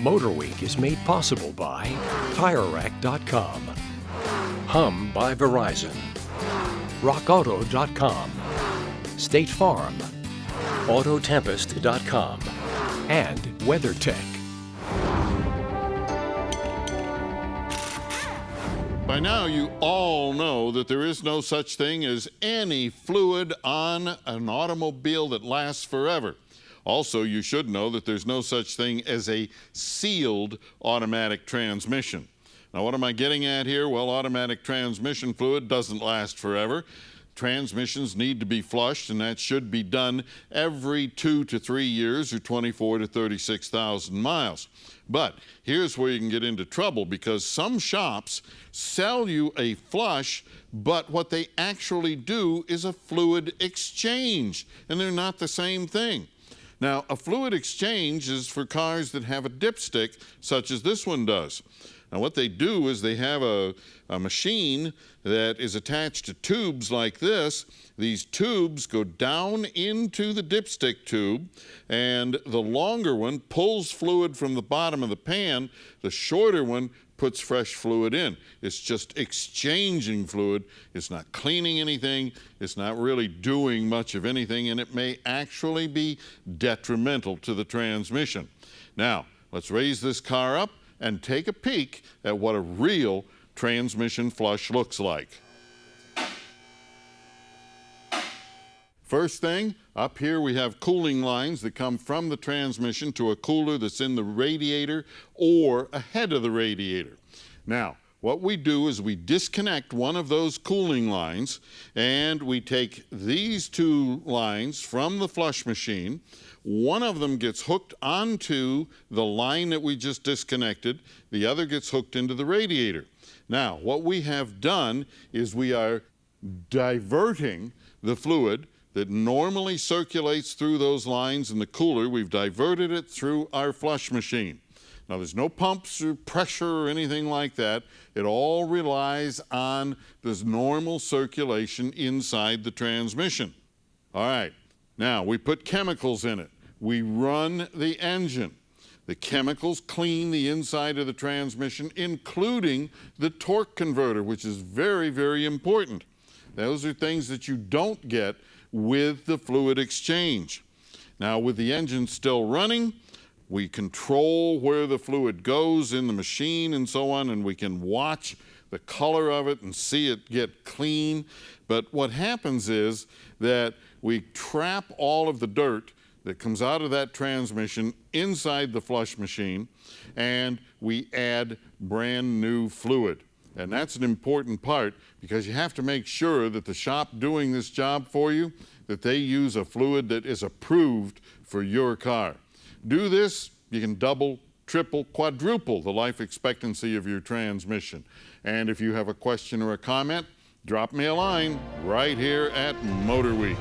MotorWeek is made possible by TireRack.com, Hum by Verizon, RockAuto.com, State Farm, Autotempest.com, and WeatherTech. By now, you all know that there is no such thing as any fluid on an automobile that lasts forever. Also, you should know that there's no such thing as a sealed automatic transmission. Now, what am I getting at here? Well, automatic transmission fluid doesn't last forever. Transmissions need to be flushed, and that should be done every 2 to 3 years or 24 to 36,000 miles. But here's where you can get into trouble, because some shops sell you a flush, but what they actually do is a fluid exchange, and they're not the same thing. Now, a fluid exchange is for cars that have a dipstick, such as this one does. Now, what they do is they have a machine that is attached to tubes like this. These tubes go down into the dipstick tube, and the longer one pulls fluid from the bottom of the pan. The shorter one puts fresh fluid in. It's just exchanging fluid. It's not cleaning anything. It's not really doing much of anything, and it may actually be detrimental to the transmission. Now, let's raise this car up and take a peek at what a real transmission flush looks like. First thing, up here we have cooling lines that come from the transmission to a cooler that's in the radiator or ahead of the radiator. Now, what we do is we disconnect one of those cooling lines, and we take these two lines from the flush machine. One of them gets hooked onto the line that we just disconnected. The other gets hooked into the radiator. Now, what we have done is we are diverting the fluid that normally circulates through those lines in the cooler. We've diverted it through our flush machine. Now, there's no pumps or pressure or anything like that. It all relies on this normal circulation inside the transmission. All right, now we put chemicals in it. We run the engine. The chemicals clean the inside of the transmission, including the torque converter, which is very, very important. Those are things that you don't get with the fluid exchange. Now, with the engine still running, we control where the fluid goes in the machine and so on, and we can watch the color of it and see it get clean. But what happens is that we trap all of the dirt that comes out of that transmission inside the flush machine, and we add brand new fluid. And that's an important part, because you have to make sure that the shop doing this job for you, that they use a fluid that is approved for your car. Do this, you can double, triple, quadruple the life expectancy of your transmission. And if you have a question or a comment, drop me a line right here at MotorWeek.